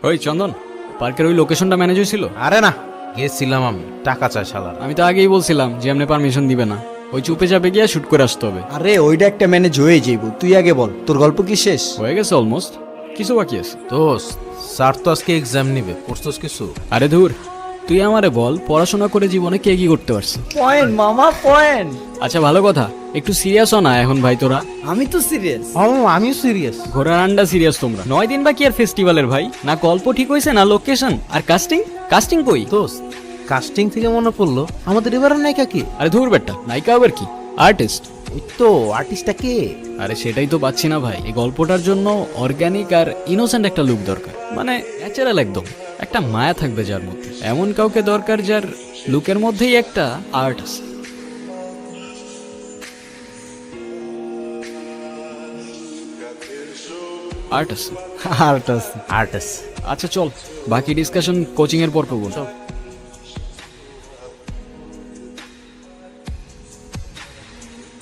ওই চন্দন, পার্কের ওই লোকেশনটা ম্যানেজ হয়েছিল? আরে না, গেছিলাম আমি, টাকা চাই শালার। আমি তো আগেই বলছিলাম যে এমনি পারমিশন দিবে না, ওই চুপে চাপে গিয়ে শুট করে আসতে হবে। আরে ওইটা একটা ম্যানেজ হয়ে যাইব, তুই আগে বল তোর গল্প কি শেষ? হয়ে গেছে অলমোস্ট, কিছু বাকি আছে। দোস্ত, স্যার তো আজকে এক্সাম নিবে, পড়ছস কিছু? আরে ধুর, তুই আমারে বল পড়াশোনা করে জীবনে কে কি করতে পারছে? পয়েন্ট মামা পয়েন্ট। আচ্ছা ভালো কথা, একটু সিরিয়াস হ না এখন ভাই তোরা। আমি তো সিরিয়াস। আমিও সিরিয়াস। ঘোড়ার আন্ডা সিরিয়াস তোমরা। 9 দিন বাকি আর ফেস্টিভ্যালের ভাই, না গল্প ঠিক হয়েছে না লোকেশন, আর কাস্টিং কই? দোস্ত, কাস্টিং থেকে মনে পড়লো আমাদের এবারে নায়িকা কে? আরে ধুর বেটা, নায়িকা আবার কি, আর্টিস্ট। ওই তো আর্টিস্টটা কে? আরে সেটাই তো পাচ্ছি না ভাই। এই গল্পটার জন্য অর্গানিক আর ইনোসেন্ট একটা লুক দরকার, মানে ন্যাচারাল একদম, একটা মায়া থাকবে যার মধ্যে। এমন কাউকে দরকার যার লুকের মধ্যেই একটা আর্ট আছে। আর্টিস্ট। আচ্ছা চল, বাকি ডিসকাশন কোচিং এর পর করবো।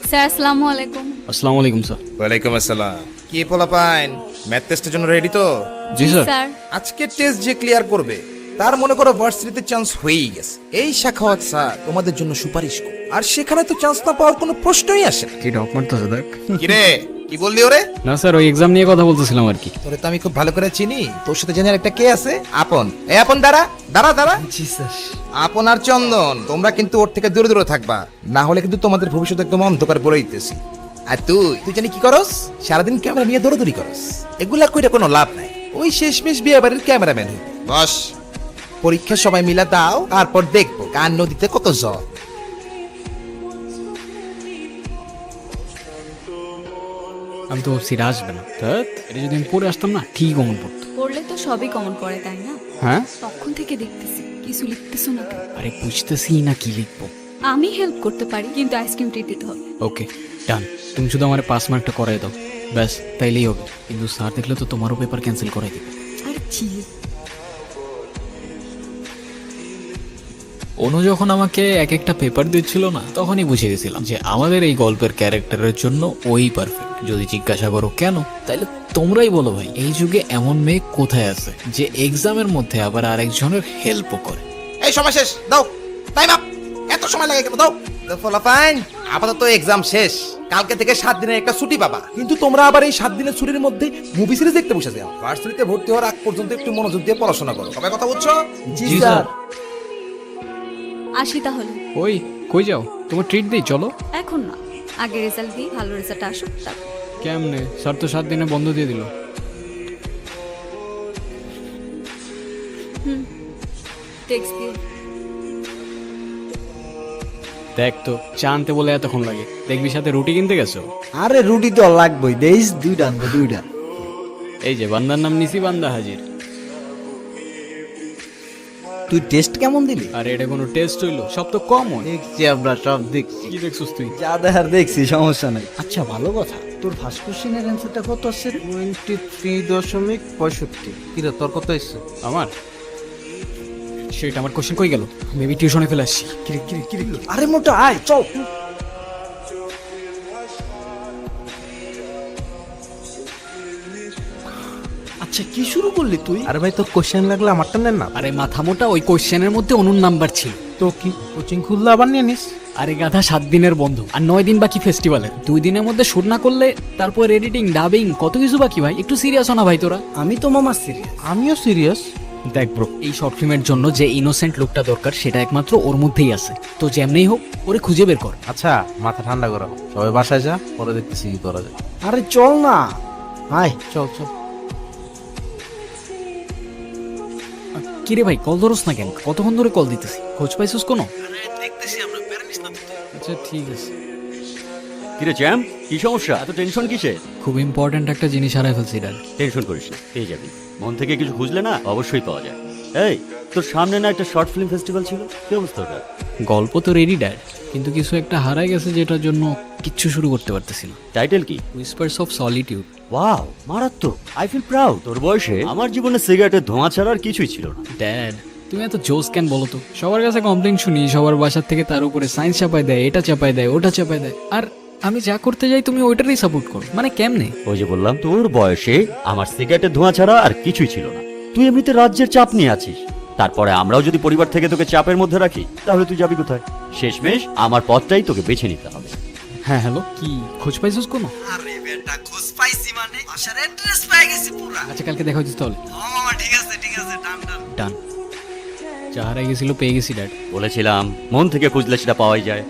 স্যার আসসালামু আলাইকুম। আসসালামু আলাইকুম স্যার। ওয়ালাইকুম আসসালাম। কি পোলাপাইন, ম্যাথ টেস্টের জন্য রেডি তো? জি স্যার। স্যার আজকে টেস্ট যে ক্লিয়ার করবে তার মনে করো ভার্সিটিতে চান্স হয়েই গেছে। এই শাখাওয়াত স্যার তোমাদের জন্য সুপারিশ করো, আর সেখানে তো চান্স না পাওয়ার কোনো প্রশ্নই আসে না। কি ডক মারতেছে দেখ। কিরে, কি বললি ওরে? না স্যার, ওই এক্সাম নিয়ে কথা বলতেছিলাম আর কি। তোরে তো আমি খুব ভালো করে চিনি, তোর সাথে জানি আর একটা কে আছে, আপন। এই আপন, দাঁড়া। জি স্যার। আপন আর চন্দন, তোমরা কিন্তু ওর থেকে দূরে দূরে থাকবা, না হলে কিন্তু তোমাদের ভবিষ্যৎ একদম অন্ধকার বলে দিতেছি। আর তুই জানি কি করস? সারাদিন ক্যামেরা নিয়ে দৌড়াদৌড়ি করস, এগুলা কইরা কোনো লাভ নাই। ওই শেষমেশ বিয়ে বাড়ির ক্যামেরাম্যান হইবি। বস, পরীক্ষা সবাই মিলা দাও, তারপর দেখবো কার নদীতে কত জল। আমি তো ভাবছি আসবে না, এটা যদি আমি পড়ে আসতাম না ঠিক অমন পড়তো। পড়লে তো সবই কমন পড়ে তাই না? হ্যাঁ, তখন থেকে দেখতেছি কিছু লিখতেছো না কেন? আরে বুঝতেছি না কি লিখবো। আমি হেল্প করতে পারি, কিন্তু আইসক্রিম ট্রিট দিতে হবে। ওকে ডান, তুমি শুধু আমার 5 মার্কটা করাই দাও, ব্যাস তাইলেই হবে। কিন্তু স্যার দেখলে তো তোমারও পেপার ক্যান্সেল করাই দিবে। আরে চিল। অনু যখন আমাকে এক একটা পেপার দিচ্ছিল না, তখনই বুঝে গেছিলাম যে আমাদের এই গল্পের ক্যারেক্টারের জন্য ওই পারফেক্ট। যদি জিজ্ঞাসা করো কেন, তাইলে তোমরাই বলো ভাই, এই যুগে এমন মেয়ে কোথায় আছে যে এক্সামের মধ্যে আবার আরেকজনের হেল্পও করে। এই সময় শেষ, দাও টাইম আপ। এত সময় লাগে কেন? দাও পোলাপাইন, আপাতত এক্সাম শেষ, কালকে থেকে 7 দিনের একটা ছুটি পাবা। কিন্তু তোমরা আবার এই 7 দিনের ছুটির মধ্যে মুভি সিরিজ দেখতে বসে যাও। ভার্সিটিতে ভর্তি হওয়ার আগ পর্যন্ত একটু মনোযোগ দিয়ে পড়াশোনা করো, সবাই কথা বুঝছো? জি স্যার। আসি তাহলে। ওই কই যাও? তোমার ট্রিট দিই, চলো। এখন না, আগে রেজাল্ট দিই, ভালো রেজাল্ট আসুক তারপর। কেমনে? স্যার তো 7 দিনে বন্ধ দিয়ে দিল। টেক্সট দিয়ে। দেখ তো, চা আনতে বলে এতক্ষণ লাগে, দেখবি সাথে রুটি কিনতে গেছো। আরে রুটি তো লাগবেই, দেইস দুইটা আনবো, দুইটা। এই যে বান্দার নাম নিছি, বান্দা হাজির। তুই টেস্ট কেমন দিলি? আরে এটা কোনো টেস্ট হইলো? সব তো কমন। দেখছি আমরা সব দেখছি। কি দেখছিস তুই? যা দেখার দেখছি, সমস্যা নাই। আচ্ছা ভালো কথা, তোর ফার্স্ট কোশ্চেনের অ্যান্সারটা কত আসছে? 23.65। কিরে, তোর কত এসছে? আমার সেটা, আমার কোশ্চেন কই গেল? মেবি টিউশনে ফেলে আসছি। আরে মোটা আয় চল। আচ্ছা কি শুরু করলি তুই? আরে ভাই, তোর কোশ্চেন লাগলে আমারটা নেন না। আরে মাথা মোটা, ওই কোশ্চেনের মধ্যে অনুর নাম্বার ছিল। তো কি কোচিং খুললে আবার নিয়ে নিস? আরে গাধা, 7 দিনের বন্ধ আর 9 দিন বাকি ফেস্টিভ্যালের। 2 দিনের মধ্যে শুট না করলে তারপর এডিটিং, ডাবিং, কত কিছু বাকি ভাই। একটু সিরিয়াস না ভাই তোরা? আমি তো মামা সিরিয়াস। আমিও সিরিয়াস। দেখ ব্রো, এই শর্ট ফিল্মের জন্য যে ইনোসেন্ট লুকটা দরকার সেটা একমাত্র ওর মধ্যেই আছে। তো যেমনেই হোক ওরে খুঁজে বের কর। আচ্ছা, মাথা ঠান্ডা করো, সবাই বাসায় যা, পরে দেখতেছি কি করা যায়। আরে চল না, আয়। চল। কিরে ভাই, কল ধরস না কেন? কতক্ষণ ধরে কল দিতেছি, খোঁজ পাইছিস কোনো? আচ্ছা ঠিক আছে। কিরে জ্যাম, কি সমস্যা? এত টেনশন কিসে? খুব ইম্পর্ট্যান্ট একটা জিনিস হারাই ফেলছি ডাল। টেনশন করিস না, পেয়ে যাবি। মন থেকে কিছু খুঁজলে না অবশ্যই পাওয়া যায়। এই, তোর সামনে না একটা শর্ট ফিল্ম ফেস্টিভ্যাল ছিল, কি অবস্থা ওটা? গল্প তো রেডি ড্যাড, কিন্তু কিছু একটা হারাই গেছে যেটার জন্য কিচ্ছু শুরু করতে পারতেছি না। টাইটেল কি? Whispers of solitude. ওয়াও, মারাত্মক। I feel proud. তোর বয়সে আমার জীবনে সিগারেটের ধোঁয়া ছাড়া আর কিছুই ছিল না। ড্যাড, তুমি এত জোস কেন বলো তো? সবার কাছে কমপ্লেন শুনি, সবার বাসার থেকে তার উপরে সায়েন্স চাপায় দেয়, এটা চাপায় দেয়, ওটা চাপায় দেয়, আর আমি যা করতে যাই তুমি ওইটারই সাপোর্ট করো। মানে কেমনে? ওই যে বললাম, তোর বয়সে আমার সিগারেটের ধোঁয়া ছাড়া আর কিছুই ছিল না। তুই এমনিতে রাজ্যের চাপ নিয়ে আছিস, তারপরে আমরাও যদি পরিবার থেকে তোকে চাপের মধ্যে রাখি তাহলে তুই যাবি কোথায়? শেষমেশ আমার পথটাই তোকে বেছে নিতে হবে। হ্যাঁ হ্যালো, কি খোঁজ পাইছিস কোনো? আরে বেটা খোঁজ পাইছি মানে বাসার অ্যাড্রেস পেয়ে গেছি পুরা। আচ্ছা কালকে দেখা হচ্ছিস তাহলে। মামা ঠিক আছে ডান ডান। ডান। যা হারাই গেছিল পেয়ে গেছি ড্যাড। বলেছিলাম মন থেকে খুঁজলে সেটা পাওয়াই যায়।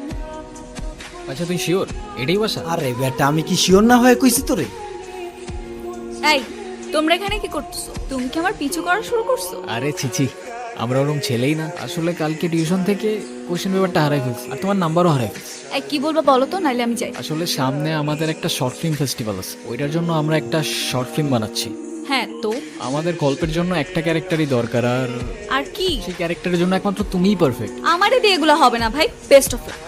আচ্ছা তুই শিওর এটাই বাসা? আরে বেটা আমি কি শিওর না হয়ে কইছি তোরে? এই তোমরা এখানে কি করতেছো? তুমি কি আমার পিছু করা শুরু করছো? আরে ছিছি, আমরা ওরকম ছেলেই না। আসলে কালকে টিউশন থেকে কোশ্চেন পেপারটা হারাই ফেলছি, আর তোমার নাম্বারও হারাই ফেলছি। এই কি বলবো বলো তো, নাইলে আমি যাই। আসলে সামনে আমাদের একটা শর্ট ফিল্ম ফেস্টিভ্যাল আছে, ওইটার জন্য আমরা একটা শর্ট ফিল্ম বানাচ্ছি। হ্যাঁ তো আমাদের গল্পের জন্য একটা ক্যারেক্টারই দরকার, আর আর কি? সেই ক্যারেক্টারের জন্য একমাত্র তুমিই পারফেক্ট। আমারে দিয়ে এগুলো হবে না ভাই, best of luck.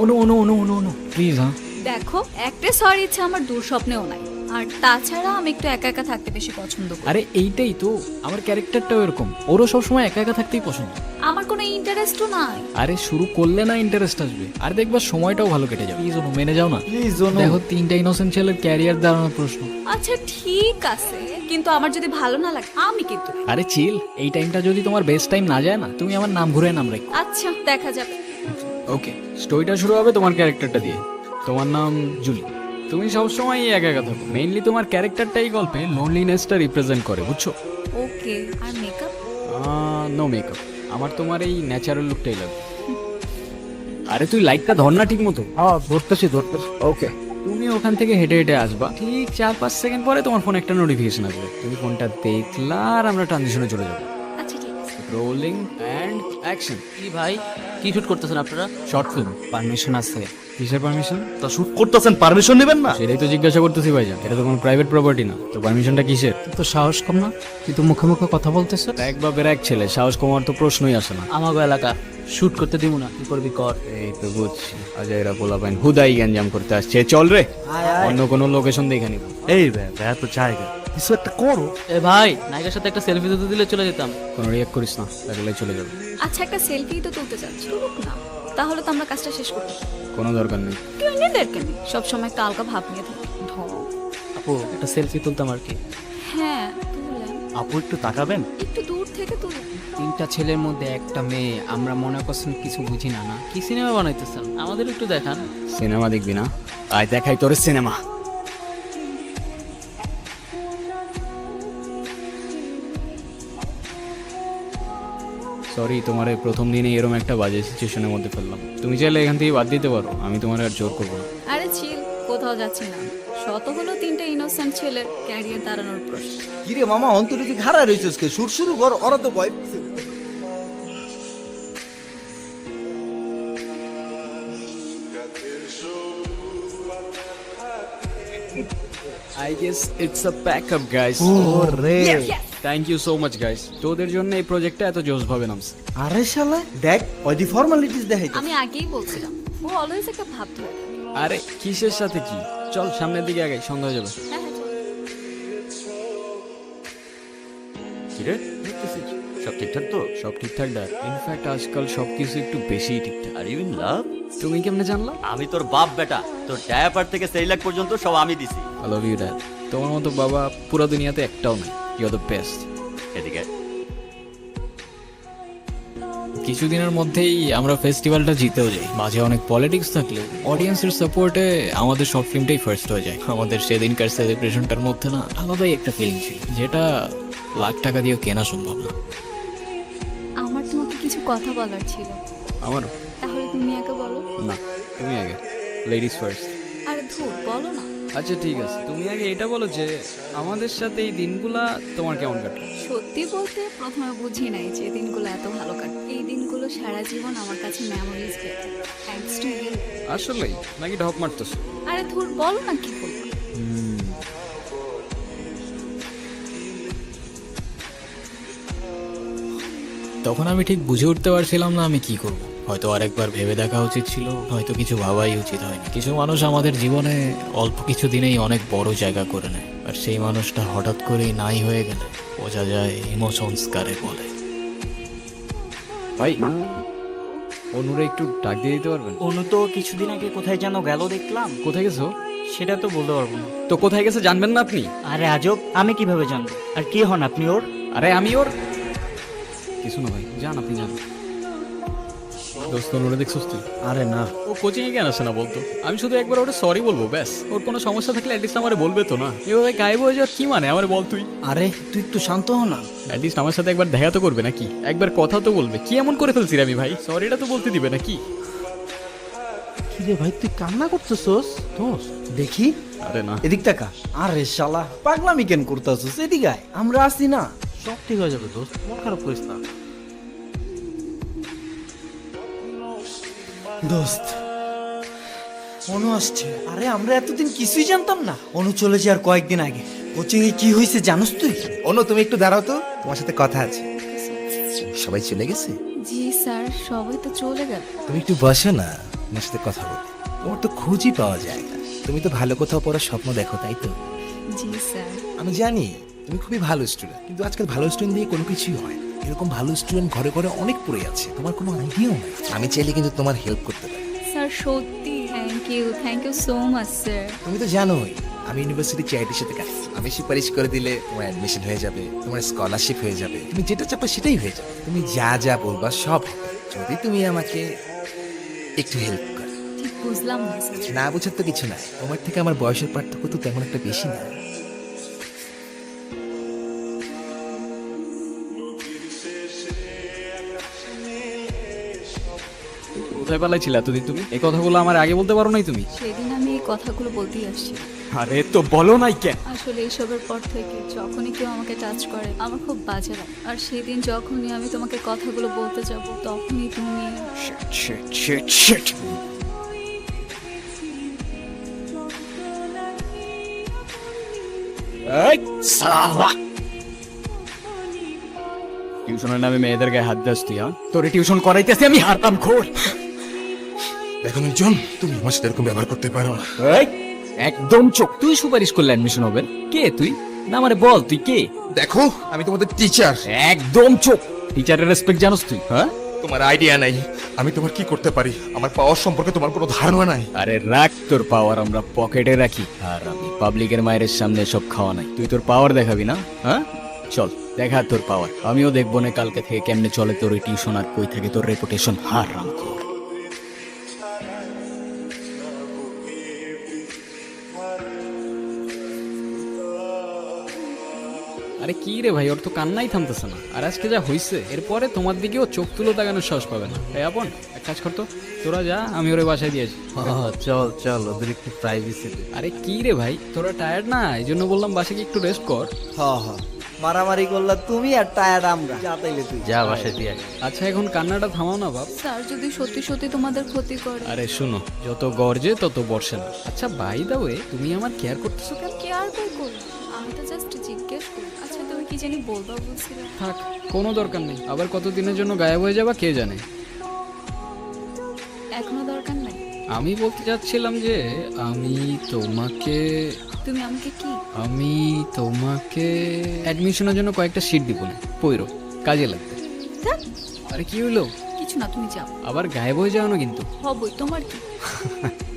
Anu Anu Anu Anu Anu please. হ্যাঁ দেখো অ্যাক্ট্রেস হওয়ার ইচ্ছা আমার দূর স্বপ্নেও নাই, আর তাছাড়া আমি একটু একা একা থাকতে বেশি পছন্দ করি। আরে এইটাই তো, আমার ক্যারেক্টারটাও এরকম, ওরও সবসময় একা একা থাকতেই পছন্দ। আমার কোনো ইন্টারেস্টও নাই। আরে শুরু করলে না ইন্টারেস্ট আসবে, আর দেখবা সময়টাও ভালো কেটে যাবে। প্লিজ অনু মেনে যাও না। প্লিজ দেখো তিনটা ইনোসেন্ট ছেলের ক্যারিয়ার দাঁড়ানোর প্রশ্ন। আচ্ছা ঠিক আছে, কিন্তু আমার যদি ভালো না লাগে আমি কিন্তু। আরে চিল, এই টাইমটা যদি তোমার বেস্ট টাইম না যায় না, তুমি আমার নাম ঘুরে নাম রাখো। আচ্ছা দেখা যাবে। ওকে, স্টোরিটা শুরু হবে তোমার ক্যারেক্টারটা দিয়ে। তোমার নাম জুলি। তুমি সবসময় একা একা থাকো, মেইনলি তোমার ক্যারেক্টারটাই গল্পে লোনলিনেসটা রিপ্রেজেন্ট করে, বুঝছো? ওকে, আর মেকআপ? নো মেকআপ, আমার তোমার এই ন্যাচারাল লুকটাই লাগবে। আরে তুই লাইটটা ধর না ঠিক মতো। হ্যাঁ ধরতেছি। ওকে, তুমি ওখান থেকে হেঁটে হেঁটে আসবা, ঠিক 4-5 সেকেন্ড পরে তোমার ফোনে একটা নোটিফিকেশন আসবে, তুমি ফোনটা দেখলা আর আমরা ট্রানজিশনে চলে যাবো। আচ্ছা ঠিক আছে। Rolling and action. কি ভাই, কি শুট করতেছেন আপনারা? Short film. পারমিশন আছে? কিসের পারমিশন? তা শুট করতেছেন, পারমিশন নেবেন না? সেটাই তো জিজ্ঞাসা করতেছি ভাইজান, এটা তো কোনো প্রাইভেট প্রপার্টি না, তো পারমিশনটা কিসের? তো সাহস কম না, তুই তো মুখে মুখে কথা বলতেছ। এক বাপের এক ছেলে, সাহস কমার তো প্রশ্নই আসে না। আমাগো এলাকা শুট করতে দিব না, কি করবি কর। এই তো বুঝছি, আজাইরা পোলা পাইন হুদাই গ্যাঞ্জাম করতে আসছে। চল রে, অন্য কোনো লোকেশন দেখে নিব। এই ভাই তো জায়গা কিছু একটা করো। এ ভাই, নায়িকার সাথে একটা সেলফি তুলতে দিলে চলে যেতাম। কোনো রিয়াক্ট করিস না, লাগলে চলে যাবে। আচ্ছা একটা সেলফি তো তুলতে চাচ্ছি, তুলুক না, তাহলে তো আমরা কাজটা শেষ করতে পারি। কোনো দরকার নেই। কেউ নিজেদেরকে নেই, সবসময় একটা আলগা ভাব নিয়ে থাকি। ধর। আপু একটা সেলফি তুলতাম আর কি। হ্যাঁ তুললেন, আপু একটু তাকাবেন? একটু দূর থেকে তুলুন। তিনটা ছেলের মধ্যে একটা মেয়ে, আমরা মনে করছেন কিছু বুঝি না। না কি সিনেমা বানাইতেছেন, আমাদের একটু দেখান। সিনেমা দেখবি না? আয় দেখাই তোর সিনেমা। সরি, তোমার এই প্রথম দিনে এরকম একটা বাজে সিচুয়েশনের মধ্যে ফেললাম। তুমি চাইলে এখান থেকে বাদ দিতে পারো, আমি তোমার আর জোর করবো না। আরে চিল, কোথাও যাচ্ছি না। শত হলো তিনটা ইনোসেন্ট ছেলের ক্যারিয়ার দাঁড়ানোর প্রশ্ন। কিরে মামা অন্তরিক হারা রইছিস কে? শুরু কর, ওরা তো ভয়। I guess it's a backup guys. ওরে thank you so much guys, তোদের জন্য এই প্রজেক্টটা এত জোশ ভাবে নামছে। আরে শালা দেখ ওই দি ফর্মালিটিস দেখাইতে। আমি আগেই বলছিলাম, ও অলওয়েজ একটা ভাব ধরে। আরে কিসের সাথে কি, চল সামনের দিকে আগাই, সন্ধ্যা হয়ে যাবে। হ্যাঁ হ্যাঁ চল। কিরে দেখতেছিস সব ঠিকঠাক তো? সব ঠিকঠাক ডাক, ইনফ্যাক্ট আজকাল সবকিছু একটু বেশি ঠিকঠাক। Are you in love? তুমি কেমনে জানলা? আমি তোর বাপ বেটা, তোর ডায়াপার থেকে সেরিলাক পর্যন্ত সব আমি দিছি। আই লাভ ইউ ড্যাড, তোমার মতো বাবা পুরো দুনিয়াতে একটাও নেই। You are the best. এদিকে কিছুদিনের মধ্যেই আমরা ফেস্টিভ্যালটা জিতেও যাই। মাঝে অনেক পলিটিক্স থাকলেও অডিয়েন্সের সাপোর্টে আমাদের শর্ট ফিল্মটাই ফার্স্ট হয়ে যায়। আমাদের সেদিনকার সেলিব্রেশনটার মধ্যে না আলাদাই একটা ফিলিং ছিল, যেটা লাখ টাকা দিয়েও কেনা সম্ভব না। আমার তোমাকে কিছু কথা বলার ছিল, আমারও। তাহলে তুমি আগে বলো। না, তুমি আগে, লেডিস ফার্স্ট। আরে ধুর, বলো না। আচ্ছা ঠিক আছে, তুমি আগে এটা বলো যে আমাদের সাথে এই দিনগুলা তোমার কেমন কাটলো? সত্যি বলতে প্রথমে বুঝি নাই যে এই দিনগুলো এত ভালো কাটে। এই দিনগুলো সারা জীবন আমার কাছে মেমোরিজ হয়ে থাকে, থ্যাঙ্কস টু ইউ। আসলেই নাকি ঢপ মারতেছো? আরে ধুর, বলো না কি বলবো। তখন আমি ঠিক বুঝে উঠতে পারছিলাম না আমি কি করব। হয়তো আরেকবার ভেবে দেখা উচিত ছিল, হয়তো কিছু ভাবাই উচিত হয়নি। কিছু মানুষ আমাদের জীবনে অল্প কিছু দিনেই অনেক বড় জায়গা করে নেয়, আর সেই মানুষটা হঠাৎ করেই নাই হয়ে গেলে বোঝা যায় ইমোশনস কারে বলে। ভাই অনুরে একটু ডাক দিয়ে দিতে পারবেন? অনু তো কিছুদিন আগে কোথায় যেন গেল দেখলাম। কোথায় গেছো? সেটা তো বলতে পারবো না। তো কোথায় গেছে জানবেন না আপনি? আরে আজব, আমি কিভাবে জানবো? আর কে হন আপনি ওর? আরে আমি ওর কিছু না ভাই, যান আপনি যান। দোস্ত ওরে দেখছিস তুই? আরে না, ও কোচিং এ কেন আসে না বলতো? আমি শুধু একবার ওটা সরি বলবো ব্যাস। ওর কোনো সমস্যা থাকলে অ্যাটলিস্ট আমারে বলবে তো না। এভাবে গায়েব হয়ে যাওয়ার কি মানে আমারে বল তুই? আরে তুই একটু শান্ত হ না। অ্যাটলিস্ট আমার সাথে একবার দেখা তো করবে নাকি? একবার কথা তো বলবে। কি এমন করে ফেলছি রে আমি ভাই? সরিটা তো বলতে দিবে নাকি? কি রে ভাই, তুই কান্না করতেছস? দোস্ত দেখি, আরে না, এদিক টাকা। আরে শালা পাগলামি কেন করতেছস? এদিকে আয়, আমরা আছি না। সব ঠিক হয়ে যাবে দোস্ত, মন খারাপ করিস না। দোস্ত অনু আসছে। আরে আমরা এতদিন কিছুই জানতাম না। অনু চলে যায় আর কয়েকদিন আগে। কোচিং এ কি হয়েছে জানোস তুই? অনু তুমি একটু দাঁড়াও তো, তোমার সাথে কথা আছে। সবাই চলে গেছে? জি স্যার, সবাই তো চলে গেল। তুমি একটু বসো না, আমার সাথে কথা বলি। তোমার তো খোঁজই পাওয়া যায় না। তুমি তো ভালো কোথাও পড়ার স্বপ্ন দেখো, তাই তো? জি স্যার। আমি জানি তুমি খুবই ভালো স্টুডেন্ট, কিন্তু আজকাল ভালো স্টুডেন্ট দিয়ে কোনো কিছুই হয় না। এরকম ভালো স্টুডেন্ট ঘরে ঘরে অনেক পড়ে আছে, তোমার কোনো আইডিয়াও নাই। আমি চাইলে কিন্তু তোমার হেল্প করতে পারি। স্যার সত্যি thank you so much sir. তুমি তো জানোই আমি ইউনিভার্সিটি চ্যারিটির সাথে কাজ করি। আমি সুপারিশ করে দিলে তোমার অ্যাডমিশন হয়ে যাবে, তোমার স্কলারশিপ হয়ে যাবে, তুমি যেটা চাপো সেটাই হয়ে যাবে। তুমি যা যা বলবা সব হবে, যদি তুমি আমাকে একটু হেল্প করো। ঠিক বুঝলাম না স্যার। না বোঝার তো কিছু নাই, তোমার থেকে আমার বয়সের পার্থক্য তো তেমন একটা বেশি না। কোথায় পালাইছিলে এতদিন তুমি? এই কথাগুলো আমার আগে বলতে পারো নাই তুমি? সেদিন আমি এই কথাগুলো বলতেই আসছি। আরে তো বলো নাই কেন? আসলে এইসবের পর থেকে যখনই কেউ আমাকে টাচ করে আমার খুব বাজে লাগে। আর সেদিন যখনই আমি তোমাকে কথাগুলো বলতে যাব তখনই তুমি টিউশনের নামে মেয়েদের গায়ে হাত দাস তুই? তোরে টিউশন করাইতেছি আমি, হারতাম খোর। দেখো নির্জন, তুমি আমার সাথে এরকম ব্যবহার করতে পারো না। একদম চোখ। তুই সুপারিশ করলে অ্যাডমিশন হবে? কে তুই? না মানে বল তুই কে? দেখো আমি তোমাদের টিচার। একদম চোখ। টিচারের রেসপেক্ট জানোস তুই? হ্যাঁ, তোমার আইডিয়া নাই আমি তোমার কি করতে পারি। আমার পাওয়ার সম্পর্কে তোমার কোনো ধারণা নাই। আরে রাখ তোর পাওয়ার, আমরা পকেটে রাখি। আর আমি পাবলিকের মায়ের সামনে সব খাওয়া নাই। তুই তোর পাওয়ার দেখাবি না? হ্যাঁ চল দেখা তোর পাওয়ার। আমিও দেখবো না কালকে থেকে কেমনে চলে তোর টিউশন আর কই থাকে তোর রেপুটেশন। হারাম খোর। আরে কি রে ভাই, ওর তো কান্নাই থামতেছে না। আর আজকে যা হইছে এরপরে তোমার দিকেও চোখ তুলো তাকানোর সাহস পাবে না। এই আপন এক কাজ করতো, তোরা যা, আমি ওরে বাসায় দিয়েছি। চল চল, ওদের একটু প্রাইভেসি দে। আরে কি রে ভাই, তোরা টায়ার্ড না? এই জন্য বললাম বাসায় গিয়ে একটু রেস্ট কর। হ হ, মারামারি করলা তুমি আর টায়ার্ড আমরা। যা তাইলে তুই যা বাসায় দিয়ে আয়। আচ্ছা এখন কান্নাটা থামাও না বাপ। স্যার যদি সত্যি সত্যি তোমাদের ক্ষতি করে। আরে শুনো, যত গর্জে তত বর্ষে না। আচ্ছা বাই দা ওয়ে, তুমি আমার কেয়ার করতেছো কেন? কেয়ার করি, আমি তো জাস্ট জিজ্ঞেস করি। আচ্ছা তুমি কি জানি বলবা বলছিলে? থাক, কোনো দরকার নেই। আবার কতদিনের জন্য গায়েব হয়ে যাবা কে জানে। এখনো দরকার নাই। আমি বলতে চাচ্ছিলাম যে আমি তোমাকে অ্যাডমিশনের জন্য কয়েকটা সিট দিব না, পইরো, কাজে লাগবে। ধ্যাৎ, আরে কি হইলো? কিছু না, তুমি যাও। আবার গায়েব হয়ে যাও না কিন্তু। হবই, তোমার কি?